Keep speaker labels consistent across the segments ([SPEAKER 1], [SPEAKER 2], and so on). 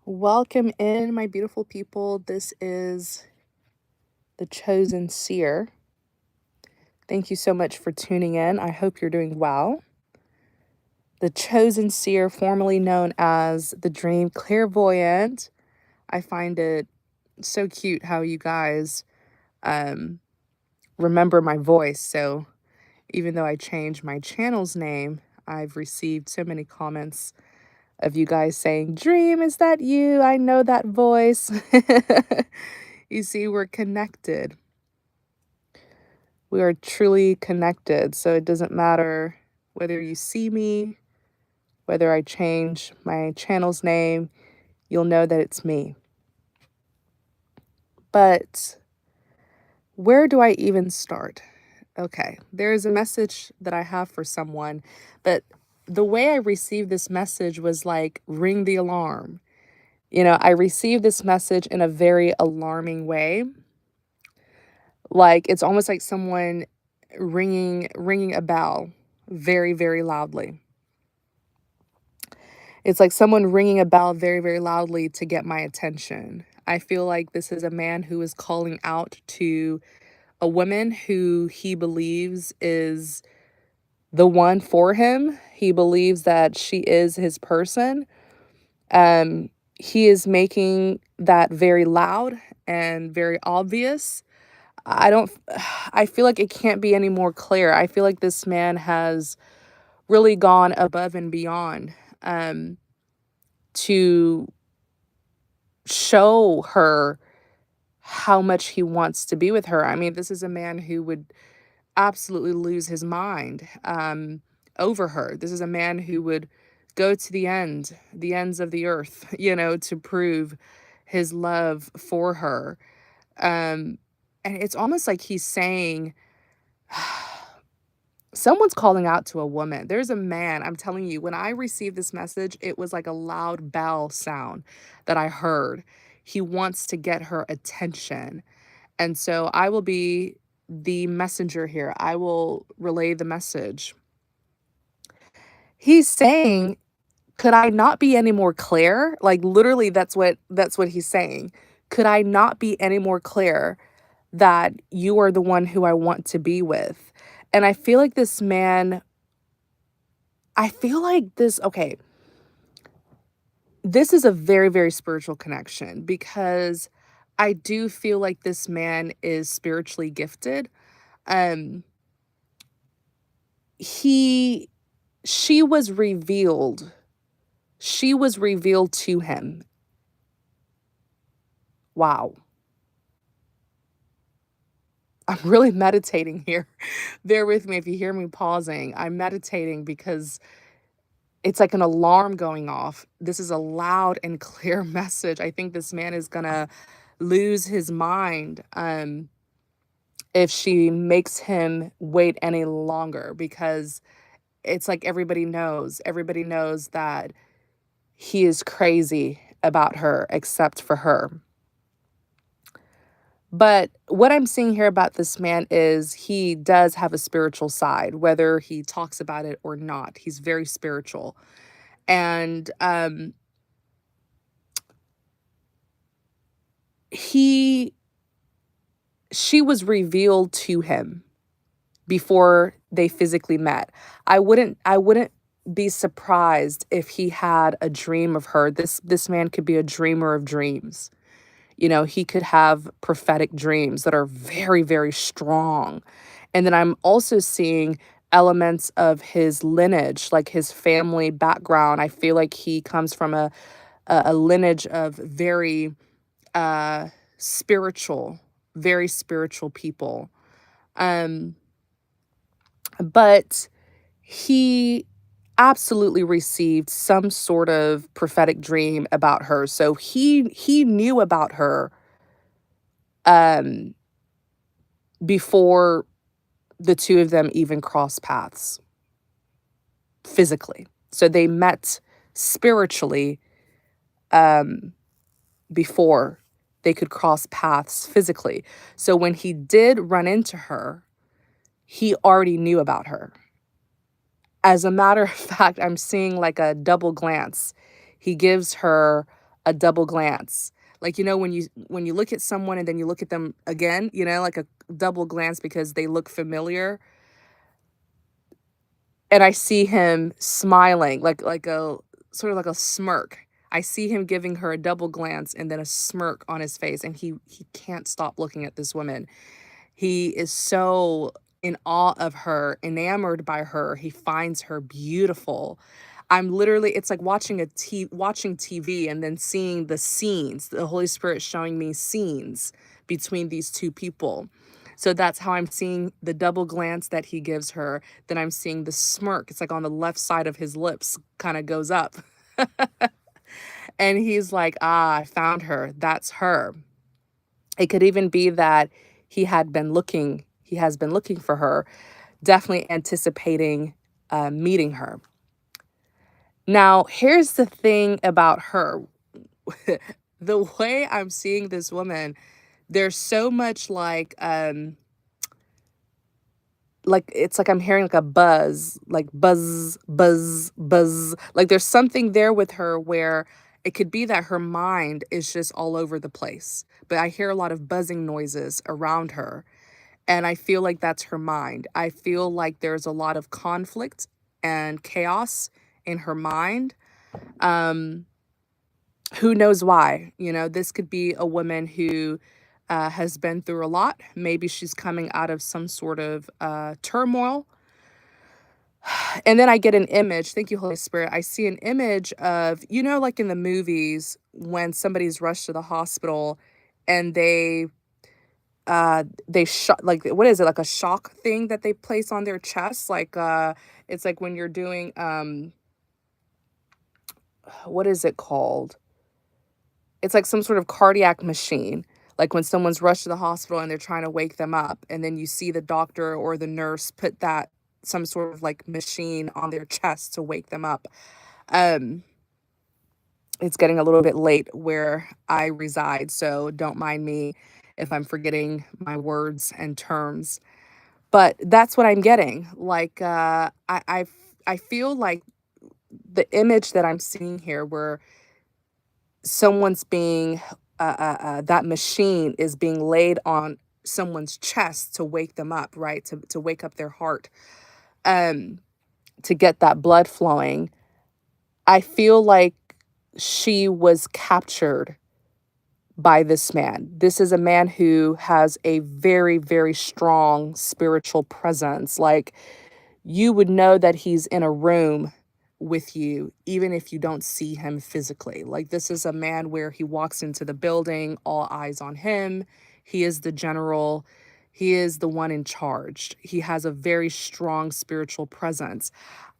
[SPEAKER 1] Welcome in, my beautiful people. This is the Chosen Seer. Thank you so much for tuning in. I hope you're doing well. The Chosen Seer, formerly known as the Dream Clairvoyant. I find it so cute how you guys um, remember my voice. So even though I changed my channel's name, I've received so many comments of you guys saying, "Dream, is that you? I know that voice." You see, we're connected. We are truly connected. So it doesn't matter whether you see me, whether I change my channel's name, you'll know that it's me. But where do I even start? Okay, there is a message that I have for someone, but the way I received this message was like, ring the alarm. I received this message in a very alarming way. Like it's almost like someone ringing a bell very, very loudly. It's like someone ringing a bell very, very loudly to get my attention. I feel like this is a man who is calling out to a woman who he believes is the one for him. He believes that she is his person. He is making that very loud and very obvious. I don't I feel like it can't be any more clear. I feel like this man has really gone above and beyond to show her how much he wants to be with her. I mean, this is a man who would absolutely lose his mind over her. This is a man who would go to the ends of the earth, to prove his love for her. Um, and it's almost like he's saying, someone's calling out to a woman. There's a man, I'm telling you, when I received this message, it was like a loud bell sound that I heard. He wants to get her attention. And so I will be the messenger here. I will relay the message. He's saying, could I not be any more clear? Like literally that's what he's saying. Could I not be any more clear that you are the one who I want to be with? And I feel like this man, I feel like this, okay, this is a very, very spiritual connection because I do feel like this man is spiritually gifted. Um, he, she was revealed. She was revealed to him. Wow. I'm really meditating here. Bear with me if you hear me pausing. I'm meditating because it's like an alarm going off. This is a loud and clear message. I think this man is gonna lose his mind if she makes him wait any longer because it's like everybody knows that he is crazy about her except for her. But what I'm seeing here about this man is he does have a spiritual side, whether he talks about it or not. He's very spiritual. And he she was revealed to him before they physically met. I wouldn't be surprised if he had a dream of her. This man could be a dreamer of dreams. He could have prophetic dreams that are very, very strong. And then I'm also seeing elements of his lineage, like his family background. I feel like he comes from a lineage of uh spiritual, very spiritual people. Um, but he absolutely received some sort of prophetic dream about her. So he knew about her um before the two of them even crossed paths physically. So they met spiritually um before they could cross paths physically. So when he did run into her, he already knew about her. As a matter of fact, I'm seeing like a double glance. He gives her a double glance. Like, when you look at someone and then you look at them again, like a double glance because they look familiar, and I see him smiling, like a sort of like a smirk. I see him giving her a double glance and then a smirk on his face, and he can't stop looking at this woman. He is so in awe of her, enamored by her. He finds her beautiful. It's like watching TV and then seeing the scenes, the Holy Spirit showing me scenes between these two people. So that's how I'm seeing the double glance that he gives her. Then I'm seeing the smirk. It's like on the left side of his lips kind of goes up. And he's like, "Ah, I found her. That's her." It could even be that he has been looking for her, definitely anticipating meeting her. Now, here's the thing about her. The way I'm seeing this woman, there's so much like it's like I'm hearing like a buzz, like buzz, buzz, buzz. Like there's something there with her where it could be that her mind is just all over the place. But I hear a lot of buzzing noises around her. And I feel like that's her mind. I feel like there's a lot of conflict and chaos in her mind. Um, who knows why? This could be a woman who has been through a lot. Maybe she's coming out of some sort of turmoil. And then I get an image. Thank you, Holy Spirit. I see an image of, like in the movies when somebody's rushed to the hospital and they shot, like, what is it, like a shock thing that they place on their chest, like it's like when you're doing what is it called, it's like some sort of cardiac machine, like when someone's rushed to the hospital and they're trying to wake them up, and then you see the doctor or the nurse put that some sort of like machine on their chest to wake them up. um it's getting a little bit late where I reside, so don't mind me if I'm forgetting my words and terms. But that's what I'm getting. Like, I feel like the image that I'm seeing here, where someone's being, that machine is being laid on someone's chest to wake them up, right? To wake up their heart, um, to get that blood flowing. I feel like she was captured by this man. This is a man who has a very, very strong spiritual presence. Like, you would know that he's in a room with you, even if you don't see him physically. Like, this is a man where he walks into the building, all eyes on him. He is the general. He is the one in charge. He has a very strong spiritual presence.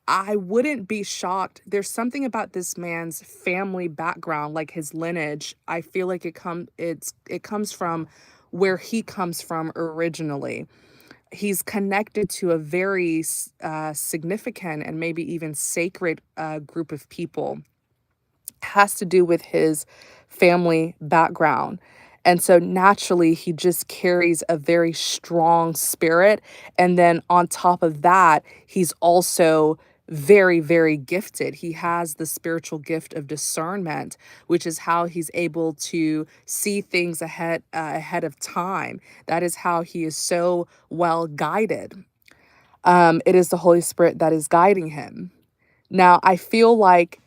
[SPEAKER 1] I wouldn't be shocked. There's something about this man's family background, like his lineage. I feel like it comes from where he comes from originally. He's connected to a very significant and maybe even sacred group of people. Has to do with his family background. And so naturally, he just carries a very strong spirit. And then on top of that, he's also very, very gifted. He has the spiritual gift of discernment, which is how he's able to see things ahead of time. That is how he is so well guided. It is the Holy Spirit that is guiding him. Now, I feel like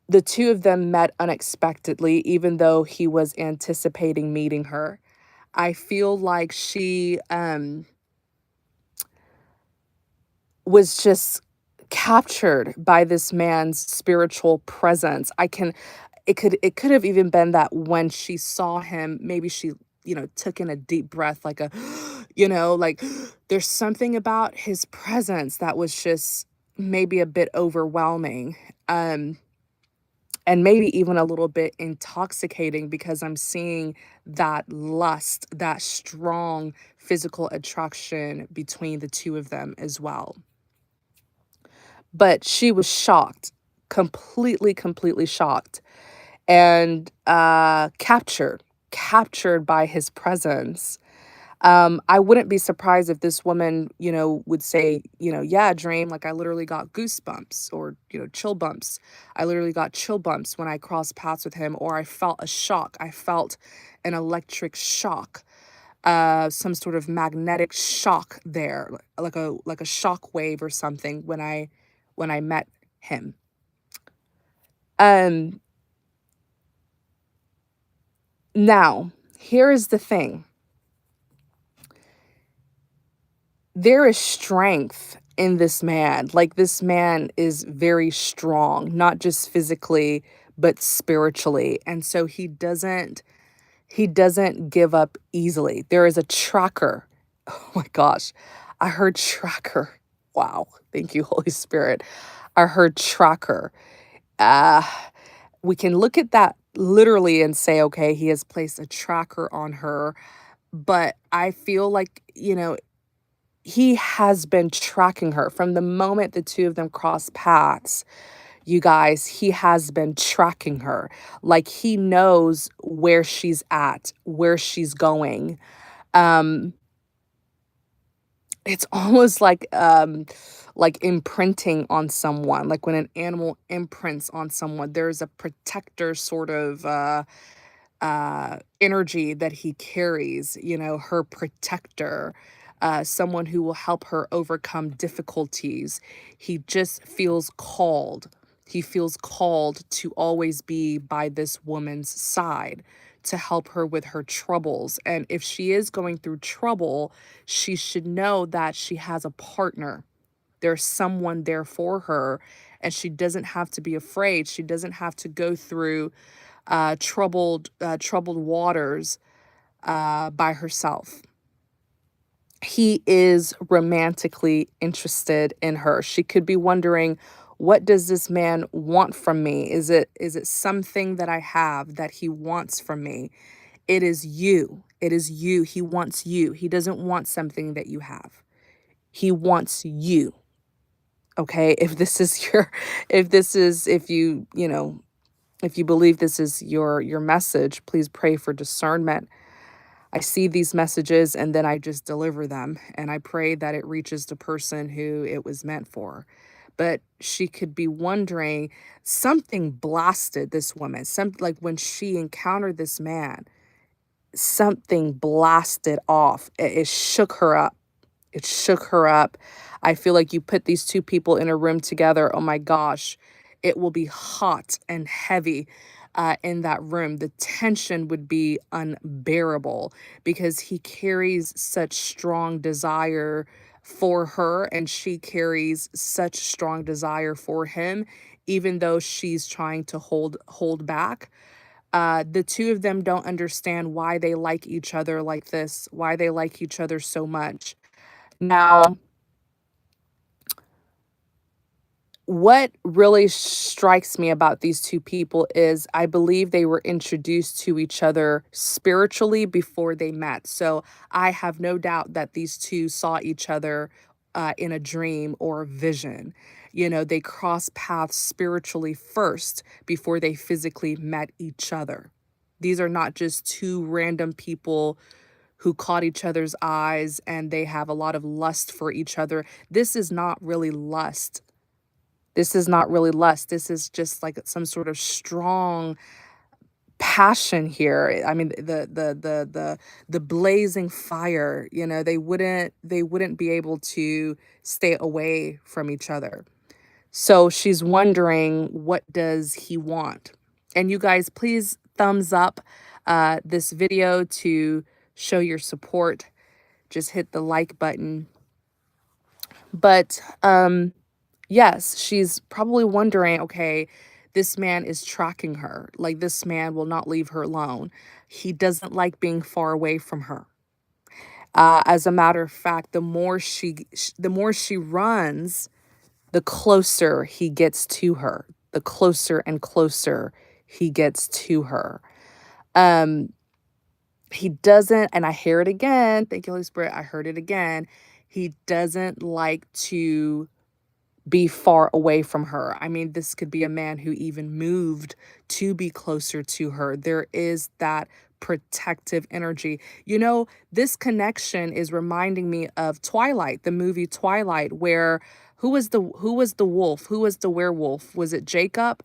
[SPEAKER 1] the two of them met unexpectedly, even though he was anticipating meeting her. I feel like she was just captured by this man's spiritual presence. It could have even been that when she saw him, maybe she, took in a deep breath, like a, like there's something about his presence that was just maybe a bit overwhelming. And maybe even a little bit intoxicating, because I'm seeing that lust, that strong physical attraction between the two of them as well. But she was shocked, completely, completely shocked, and captured by his presence. I wouldn't be surprised if this woman, would say, "Yeah, Dream, like I literally got goosebumps or, chill bumps. I literally got chill bumps when I crossed paths with him, or I felt a shock. I felt an electric shock, some sort of magnetic shock there, like a shock wave or something when I met him." Um, Now, here is the thing. There is strength in this man. Like, this man is very strong, not just physically, but spiritually. And so he doesn't give up easily. There is a tracker. Oh my gosh. I heard tracker. Wow. Thank you, Holy Spirit. I heard tracker. Uh, we can look at that literally and say, okay, he has placed a tracker on her. But I feel like, he has been tracking her from the moment the two of them cross paths. You guys, he has been tracking her. Like, he knows where she's at, where she's going. Um, it's almost like imprinting on someone. Like when an animal imprints on someone, there's a protector sort of energy that he carries, her protector, someone who will help her overcome difficulties. He just feels called. He feels called to always be by this woman's side to help her with her troubles. And if she is going through trouble, she should know that she has a partner. There's someone there for her, and she doesn't have to be afraid. She doesn't have to go through troubled waters by herself. He is romantically interested in her. She could be wondering, what does this man want from me? Is it something that I have that he wants from me? It is you. It is you. He wants you. He doesn't want something that you have. He wants you. Okay? If this is your if this is if you believe this is your message, please pray for discernment. I see these messages and then I just deliver them, and I pray that it reaches the person who it was meant for. But she could be wondering, something blasted this woman. Like when she encountered this man, something blasted off. It shook her up. It shook her up. I feel like you put these two people in a room together. Oh my gosh, it will be hot and heavy in that room. The tension would be unbearable because he carries such strong desire for her, and she carries such strong desire for him, even though she's trying to hold back. The two of them don't understand why they like each other like this, why they like each other so much. Now, what really strikes me about these two people is I believe they were introduced to each other spiritually before they met. So I have no doubt that these two saw each other in a dream or a vision. They crossed paths spiritually first before they physically met each other. These are not just two random people who caught each other's eyes and they have a lot of lust for each other. This is not really lust. This is not really lust. This is just like some sort of strong passion here. I mean, the blazing fire, they wouldn't be able to stay away from each other. So she's wondering, what does he want? And you guys, please thumbs up this video to show your support. Just hit the like button. But yes, she's probably wondering, okay, this man is tracking her. Like, this man will not leave her alone. He doesn't like being far away from her. As a matter of fact, the more she runs, the closer he gets to her. The closer and closer he gets to her. Um, he doesn't, and I hear it again. Thank you, Holy Spirit. I heard it again. He doesn't like to be far away from her. I mean, this could be a man who even moved to be closer to her. There is that protective energy. You know, this connection is reminding me of Twilight, the movie Twilight, where who was the wolf? Who was the werewolf? Was it Jacob?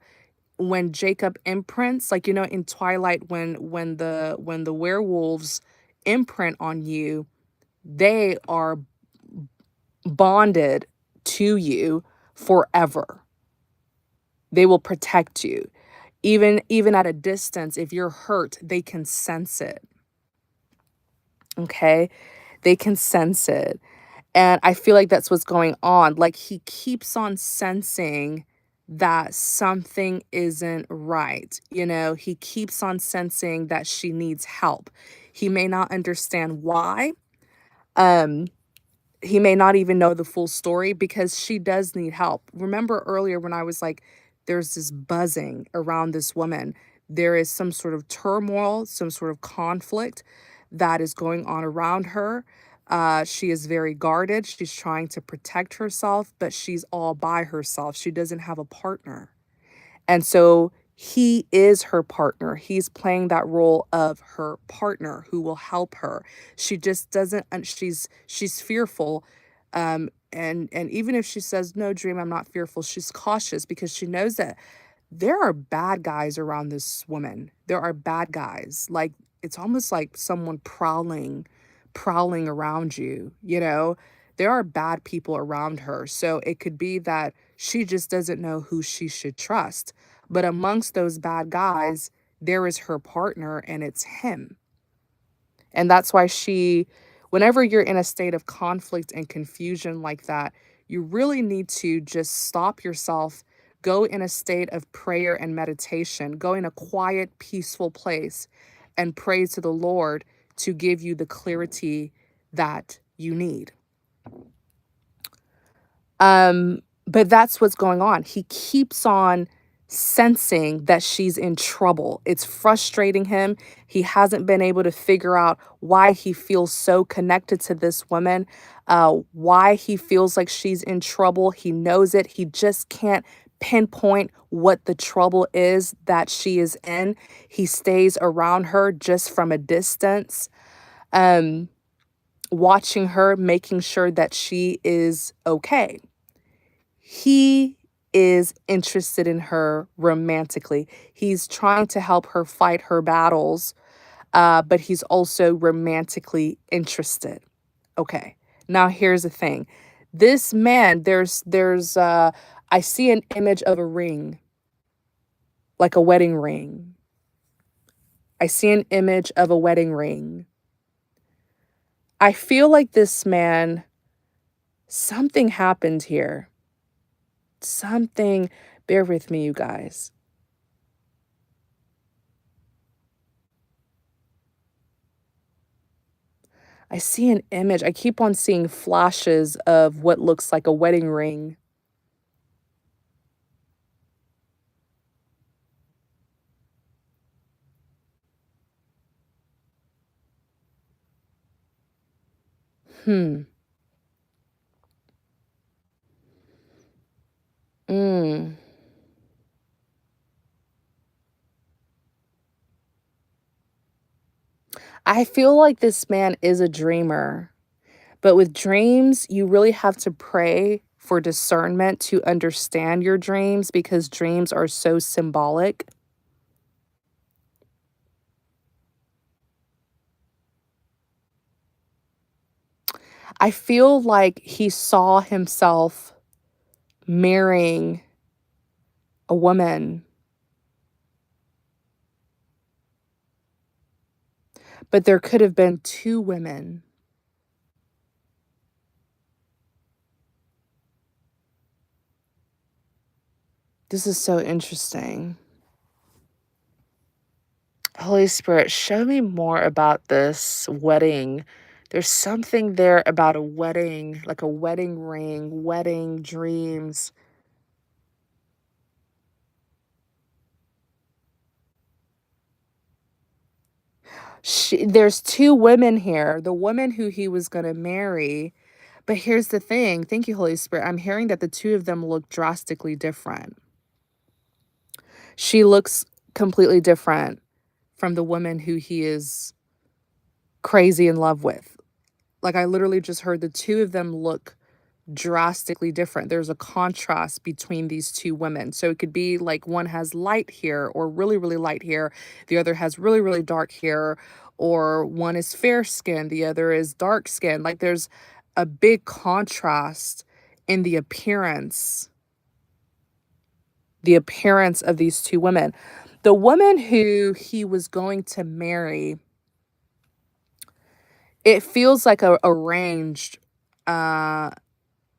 [SPEAKER 1] When Jacob imprints, like, you know, in Twilight, when the werewolves imprint on you, they are bonded to you forever. They will protect you. Even at a distance, if you're hurt, they can sense it. Okay? They can sense it. And I feel like that's what's going on. Like, he keeps on sensing that something isn't right. You know, he keeps on sensing that she needs help. He may not understand why. Um, he may not even know the full story because she does need help. Remember earlier when I was like, there's this buzzing around this woman. There is some sort of turmoil, some sort of conflict that is going on around her. She is very guarded. She's trying to protect herself, but she's all by herself. She doesn't have a partner. And so he is her partner. He's playing that role of her partner who will help her. She just doesn't and she's fearful. And even if she says, "No, Dream, I'm not fearful," she's cautious because she knows that there are bad guys around this woman. There are bad guys. Like, it's almost like someone prowling around you, you know? There are bad people around her. So it could be that she just doesn't know who she should trust. But amongst those bad guys, there is her partner, and it's him. And that's why whenever you're in a state of conflict and confusion like that, you really need to just stop yourself, go in a state of prayer and meditation, go in a quiet, peaceful place and pray to the Lord to give you the clarity that you need. But that's what's going on. He keeps on sensing that she's in trouble. It's frustrating him. He hasn't been able to figure out why he feels so connected to this woman, why he feels like she's in trouble. He knows it. He just can't pinpoint what the trouble is that she is in. He stays around her just from a distance, um, watching her, making sure that she is okay. He is interested in her romantically. He's trying to help her fight her battles, but he's also romantically interested. Okay. Now here's the thing. This man, I see an image of a ring, like a wedding ring. I see an image of a wedding ring. I feel like this man, something happened here. Something, bear with me, you guys. I see an image. I keep on seeing flashes of what looks like a wedding ring. Hmm. Mm. I feel like this man is a dreamer, but with dreams, you really have to pray for discernment to understand your dreams because dreams are so symbolic. I feel like he saw himself marrying a woman, but there could have been two women. This is so interesting. Holy Spirit, show me more about this wedding. There's something there about a wedding, like a wedding ring, wedding dreams. There's two women here. The woman who he was going to marry. But here's the thing. Thank you, Holy Spirit. I'm hearing that the two of them look drastically different. She looks completely different from the woman who he is crazy in love with. Like, I literally just heard the two of them look drastically different. There's a contrast between these two women. So it could be like one has light hair or really, really light hair. The other has really, really dark hair. Or one is fair skinned, the other is dark skinned. Like, there's a big contrast in the appearance of these two women. The woman who he was going to marry, it feels like a arranged, uh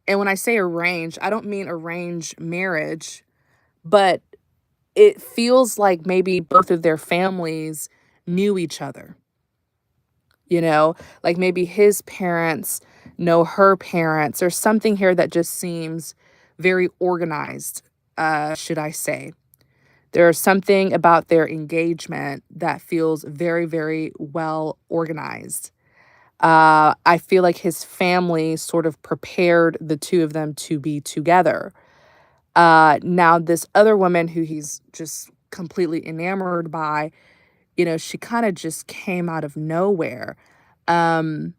[SPEAKER 1] and when I say arranged, I don't mean arranged marriage, but it feels like maybe both of their families knew each other. You know, like maybe his parents know her parents, or something here that just seems very organized, should I say. There's something about their engagement that feels very, very well organized. I feel like his family sort of prepared the two of them to be together. Now, this other woman who he's just completely enamored by, she kind of just came out of nowhere. Um,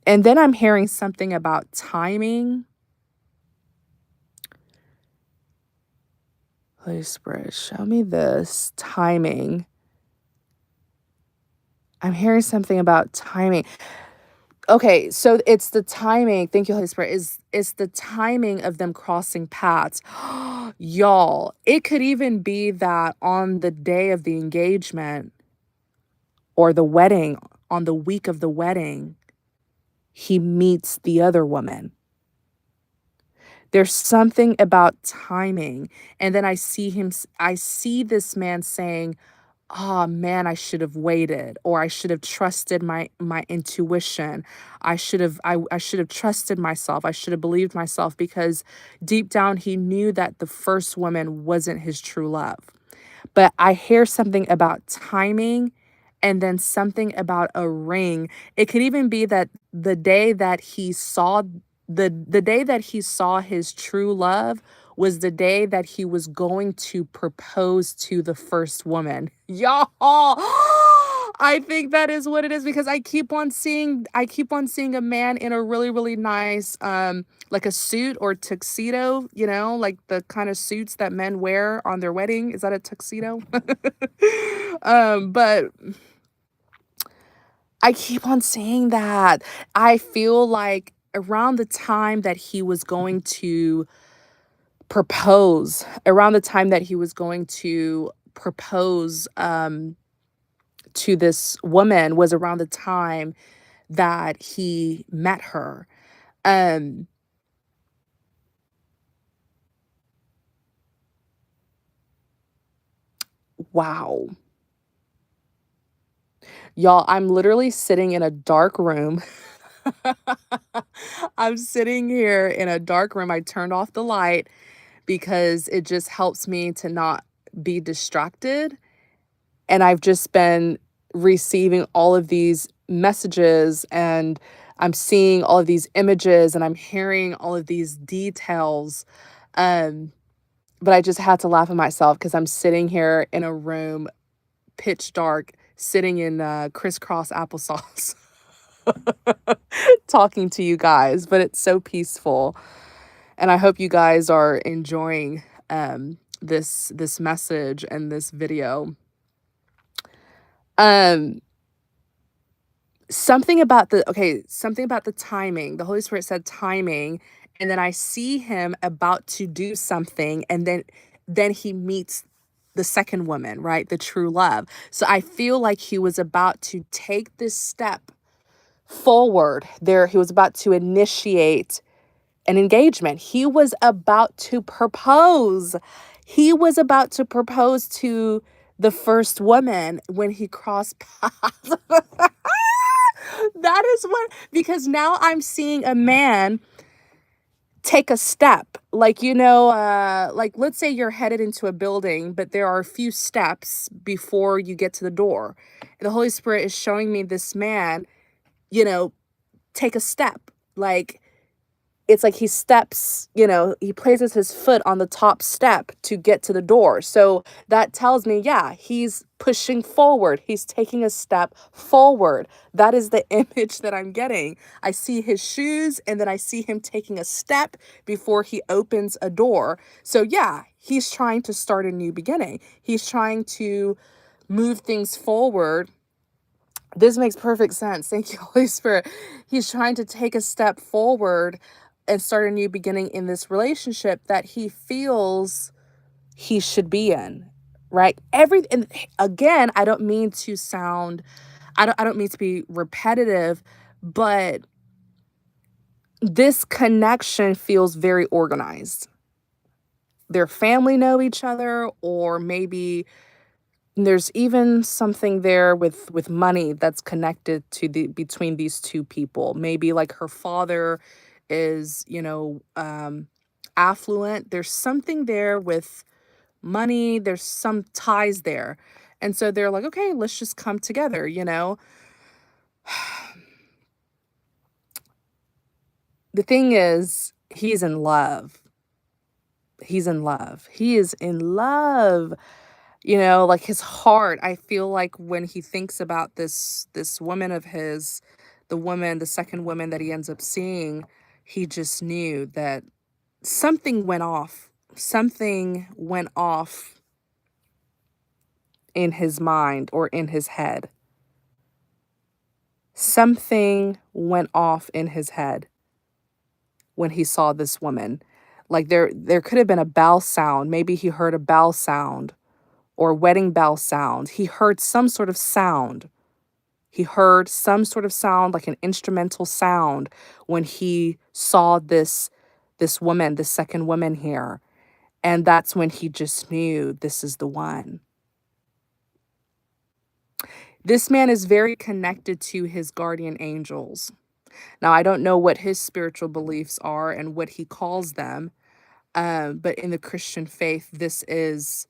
[SPEAKER 1] and then I'm hearing something about timing. Holy Spirit, show me this timing. I'm hearing something about timing. Okay, so it's the timing. Thank you, Holy Spirit. It's the timing of them crossing paths. Y'all, it could even be that on the day of the engagement or the wedding, on the week of the wedding, he meets the other woman. There's something about timing. And then I see this man saying, "Oh man, I should have waited, or I should have trusted my intuition. I should have trusted myself. I should have believed myself," because deep down he knew that the first woman wasn't his true love. But I hear something about timing, and then something about a ring. It could even be that the day that he saw his true love was the day that he was going to propose to the first woman. Y'all, I think that is what it is, because I keep on seeing a man in a really, really nice like a suit or tuxedo, like the kind of suits that men wear on their wedding. Is that a tuxedo? But I keep on saying that. I feel like around the time that he was going to propose to this woman was around the time that he met her. Um, wow. Y'all, I'm literally sitting in a dark room. I'm sitting here in a dark room. I turned off the light because it just helps me to not be distracted. And I've just been receiving all of these messages, and I'm seeing all of these images, and I'm hearing all of these details. Um, but I just had to laugh at myself because I'm sitting here in a room, pitch dark, sitting in crisscross applesauce, talking to you guys. But it's so peaceful, and I hope you guys are enjoying this message and this video. Um, something about the timing. The Holy Spirit said timing, and then I see him about to do something, and then he meets the second woman, right? The true love. So I feel like he was about to take this step forward. There, he was about to initiate an engagement. He was about to propose. He was about to propose to the first woman when he crossed paths. That is what, because now I'm seeing a man take a step. Like, like let's say you're headed into a building, but there are a few steps before you get to the door. And the Holy Spirit is showing me this man, you know, take a step. Like, it's like he steps, he places his foot on the top step to get to the door. So that tells me, yeah, he's pushing forward. He's taking a step forward. That is the image that I'm getting. I see his shoes and then I see him taking a step before he opens a door. So yeah, he's trying to start a new beginning. He's trying to move things forward. This makes perfect sense. Thank you, Holy Spirit. He's trying to take a step forward and start a new beginning in this relationship that he feels he should be in. Right? And again, I don't mean to sound I don't mean to be repetitive, but this connection feels very organized. Their family know each other, or maybe there's even something there with money that's connected to the between these two people. Maybe like her father is, affluent. There's something there with money. There's some ties there. And so they're like, okay, let's just come together. The thing is, he's in love. He's in love. He is in love. Like his heart, I feel like when he thinks about this woman of his, the second woman that he ends up seeing, he just knew that something went off. Something went off in his mind or in his head. Something went off in his head when he saw this woman. Like there could have been a bell sound. Maybe he heard a bell sound or wedding bell sound. He heard some sort of sound. He heard some sort of sound, like an instrumental sound, when he saw this woman, this second woman here. And that's when he just knew this is the one. This man is very connected to his guardian angels. Now, I don't know what his spiritual beliefs are and what he calls them, but in the Christian faith, this is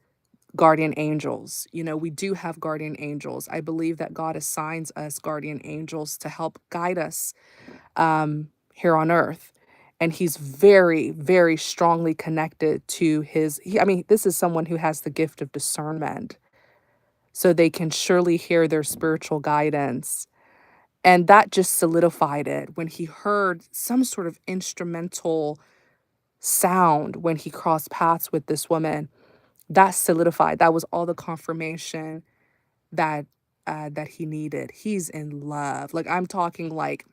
[SPEAKER 1] guardian angels. We do have guardian angels. I believe that God assigns us guardian angels to help guide us here on earth. And he's very, very strongly connected to this is someone who has the gift of discernment. So they can surely hear their spiritual guidance. And that just solidified it when he heard some sort of instrumental sound when he crossed paths with this woman. That solidified. That was all the confirmation that that he needed. He's in love. Like I'm talking like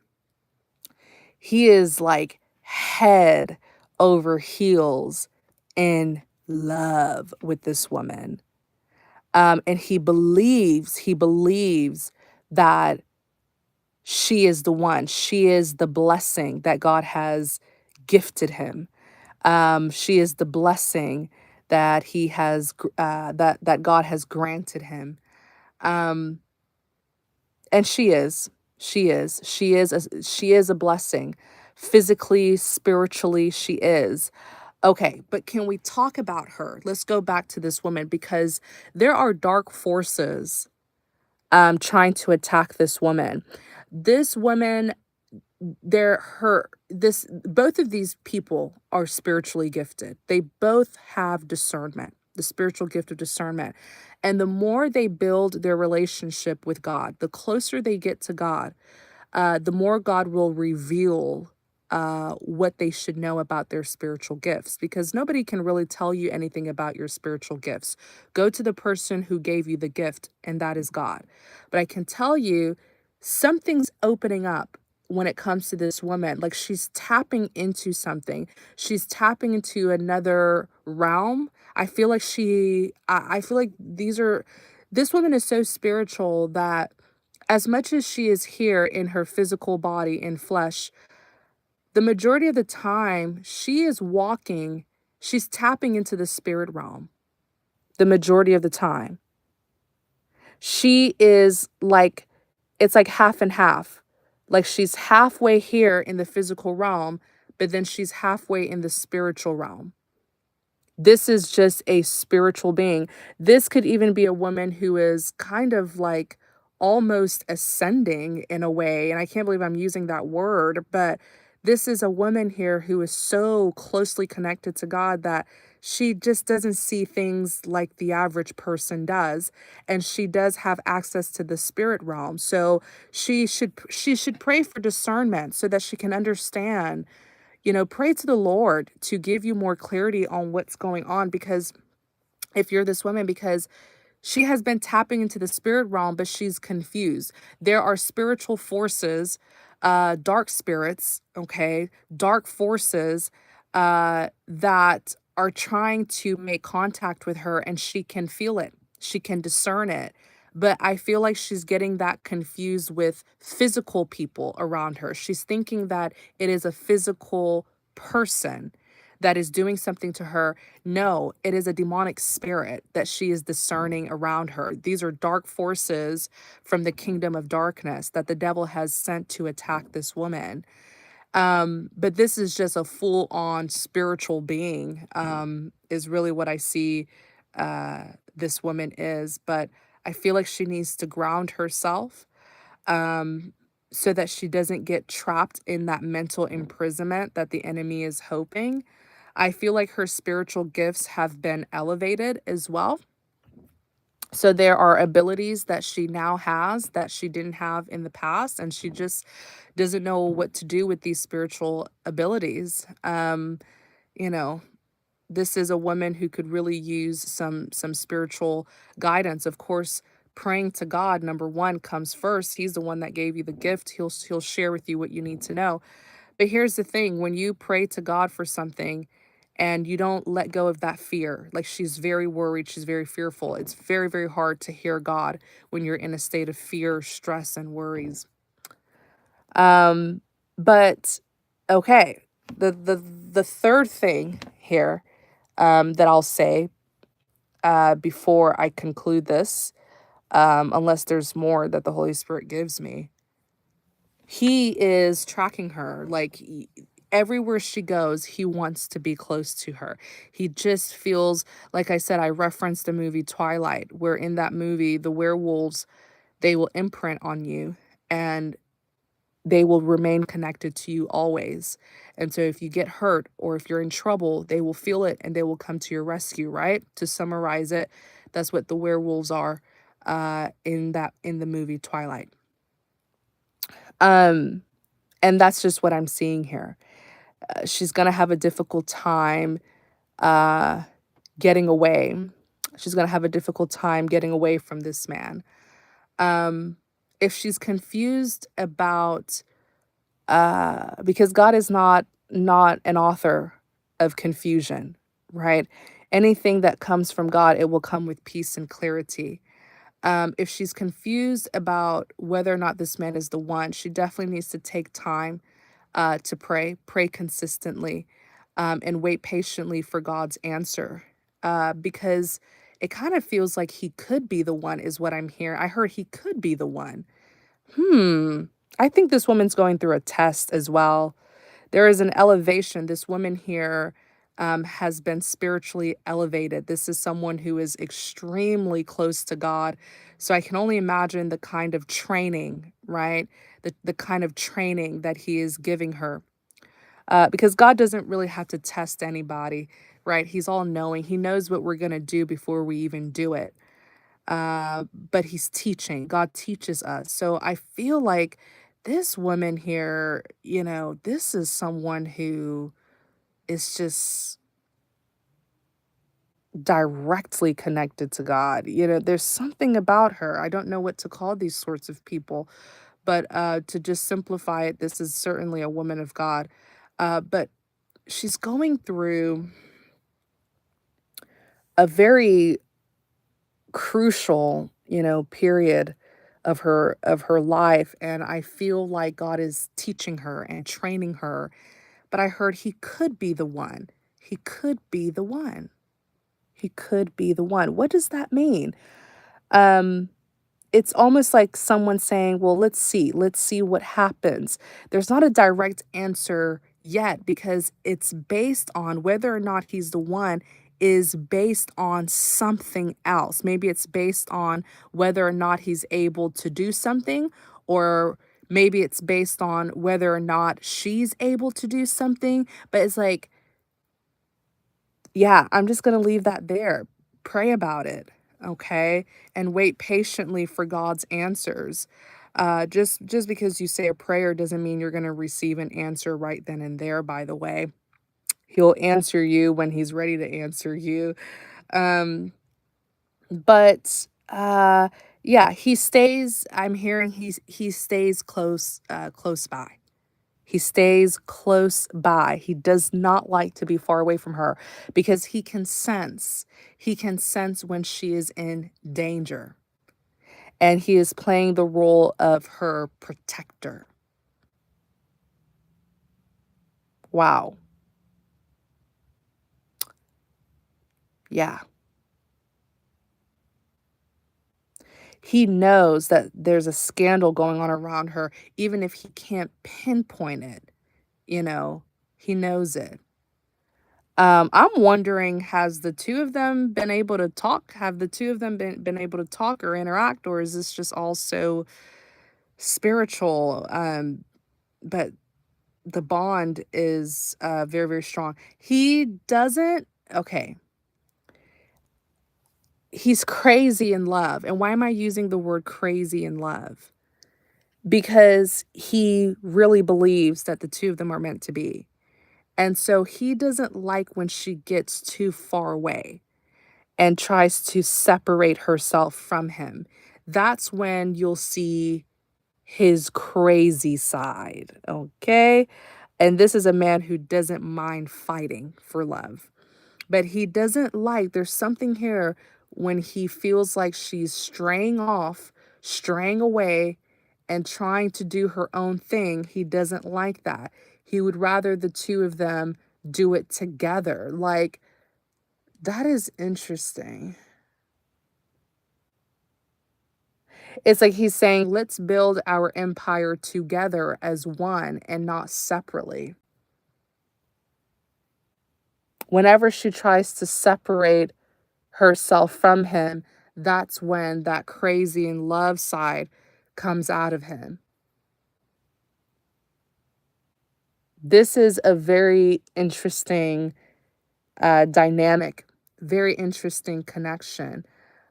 [SPEAKER 1] he is like head over heels in love with this woman. And he believes that she is the one. She is the blessing that God has gifted him. She is the blessing that he has that God has granted him. Um, and she is a blessing. Physically, spiritually, she is. Okay, but can we talk about her? Let's go back to this woman because there are dark forces trying to attack this woman. This woman, both of these people are spiritually gifted. They both have discernment, the spiritual gift of discernment. And the more they build their relationship with God, the closer they get to God, the more God will reveal what they should know about their spiritual gifts, because nobody can really tell you anything about your spiritual gifts. Go to the person who gave you the gift, and that is God. But I can tell you something's opening up when it comes to this woman. Like she's tapping into something, she's tapping into another realm. I feel like this woman is so spiritual that as much as she is here in her physical body in flesh, the majority of the time she's tapping into the spirit realm. The majority of the time. She is like, it's like half and half. Like she's halfway here in the physical realm, but then she's halfway in the spiritual realm. This is just a spiritual being. This could even be a woman who is kind of like almost ascending in a way. And I can't believe I'm using that word, but This is a woman here who is so closely connected to God that she just doesn't see things like the average person does, and she does have access to the spirit realm. So she should pray for discernment so that she can understand. Pray to the Lord to give you more clarity on what's going on, because if you're this woman, because she has been tapping into the spirit realm, but she's confused. There are spiritual forces, dark spirits, okay, dark forces that are trying to make contact with her, and she can feel it. She can discern it. But I feel like she's getting that confused with physical people around her. She's thinking that it is a physical person that is doing something to her. No, it is a demonic spirit that she is discerning around her. These are dark forces from the kingdom of darkness that the devil has sent to attack this woman. But this is just a full-on spiritual being, is really what I see this woman is. But I feel like she needs to ground herself, um, so that she doesn't get trapped in that mental imprisonment that the enemy is hoping. I feel like her spiritual gifts have been elevated as well. So there are abilities that she now has that she didn't have in the past, and she just doesn't know what to do with these spiritual abilities. You know, this is a woman who could really use some spiritual guidance. Of course, praying to God, number one, comes first. He's the one that gave you the gift. He'll share with you what you need to know. But here's the thing, when you pray to God for something and you don't let go of that fear, like she's very worried, she's very fearful. It's very, very hard to hear God when you're in a state of fear, stress, and worries. Um, but okay, the third thing here, that I'll say before I conclude this, unless there's more that the Holy Spirit gives me. He is tracking her. Like everywhere she goes, he wants to be close to her. He just feels, like I said, I referenced the movie Twilight, where in that movie, the werewolves, they will imprint on you and they will remain connected to you always. And so if you get hurt or if you're in trouble, they will feel it and they will come to your rescue, right? To summarize it, that's what the werewolves are in the movie Twilight. Um and that's just what I'm seeing here. She's going to have a difficult time uh getting away. She's going to have a difficult time getting away from this man. Um if she's confused about because God is not an author of confusion, right? Anything that comes from God, it will come with peace and clarity. If she's confused about whether or not this man is the one, she definitely needs to take time to pray consistently, and wait patiently for God's answer. Because it kind of feels like he could be the one, is what I'm hearing. I heard he could be the one. Hmm. I think this woman's going through a test as well. There is an elevation. This woman here has been spiritually elevated. This is someone who is extremely close to God. So I can only imagine the kind of training, right? The kind of training that he is giving her. Because God doesn't really have to test anybody, right? He's all knowing. He knows what we're going to do before we even do it. But he's teaching. God teaches us. So I feel like this woman here, this is someone who is just directly connected to God. There's something about her. I don't know what to call these sorts of people, but to just simplify it, this is certainly a woman of God. But she's going through a very crucial, period of her life, and I feel like God is teaching her and training her. But I heard he could be the one. He could be the one. He could be the one. What does that mean? Um it's almost like someone saying, "Well, let's see what happens." There's not a direct answer yet because it's based on whether or not he's the one is based on something else. Maybe it's based on whether or not he's able to do something, or Maybe it's based on whether or not she's able to do something, but it's like, yeah, I'm just gonna leave that there. Pray about it, okay? And wait patiently for God's answers. Just because you say a prayer doesn't mean you're gonna receive an answer right then and there, by the way. He'll answer you when he's ready to answer you. Um, but yeah, I'm hearing he stays close by. He stays close by. He does not like to be far away from her because he can sense when she is in danger. And he is playing the role of her protector. Wow. Yeah. He knows that there's a scandal going on around her, even if he can't pinpoint it, you know, he knows it. I'm wondering, has the two of them been able to talk? Have the two of them been able to talk or interact, or is this just all so spiritual? But the bond is very, very strong. He doesn't, okay, he's crazy in love. And why am I using the word crazy in love? Because he really believes that the two of them are meant to be. And so he doesn't like when she gets too far away and tries to separate herself from him. That's when you'll see his crazy side, okay? And this is a man who doesn't mind fighting for love. But he doesn't like, there's something here when he feels like she's straying off, straying away, and trying to do her own thing. He doesn't like that. He would rather the two of them do it together. Like, that is interesting. It's like he's saying, let's build our empire together as one and not separately. Whenever she tries to separate herself from him, that's when that crazy in love side comes out of him. This is a very interesting dynamic, very interesting connection.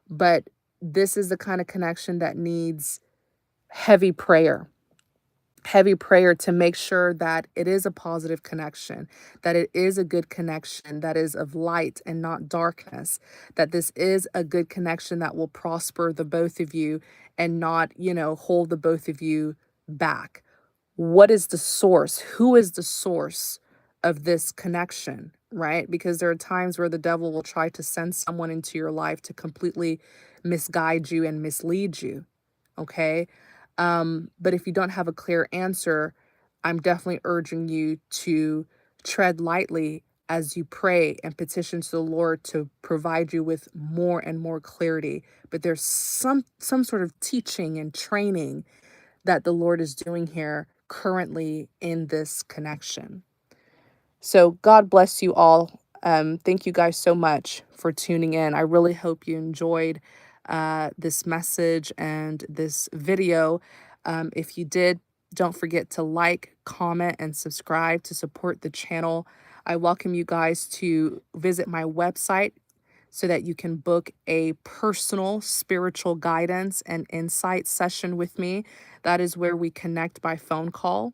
[SPEAKER 1] But this is the kind of connection that needs heavy prayer heavy prayer to make sure that it is a positive connection, that it is a good connection that is of light and not darkness, that this is a good connection that will prosper the both of you and not, hold the both of you back. What is the source? Who is the source of this connection, right? Because there are times where the devil will try to send someone into your life to completely misguide you and mislead you. Okay. But if you don't have a clear answer, I'm definitely urging you to tread lightly as you pray and petition to the Lord to provide you with more and more clarity. But there's some sort of teaching and training that the Lord is doing here currently in this connection. So God bless you all. Thank you guys so much for tuning in. I really hope you enjoyed this message and this video. If you did, don't forget to like, comment, and subscribe to support the channel. I welcome you guys to visit my website so that you can book a personal spiritual guidance and insight session with me. That is where we connect by phone call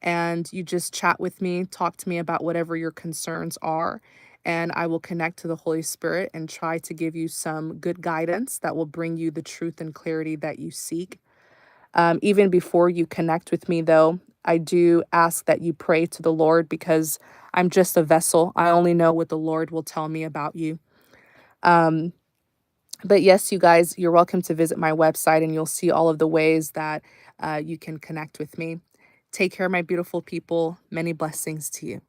[SPEAKER 1] and you just chat with me, talk to me about whatever your concerns are, and I will connect to the Holy Spirit and try to give you some good guidance that will bring you the truth and clarity that you seek. Even before you connect with me, though, I do ask that you pray to the Lord because I'm just a vessel. I only know what the Lord will tell me about you. Um, but yes, you guys, you're welcome to visit my website and you'll see all of the ways that you can connect with me. Take care, my beautiful people. Many blessings to you.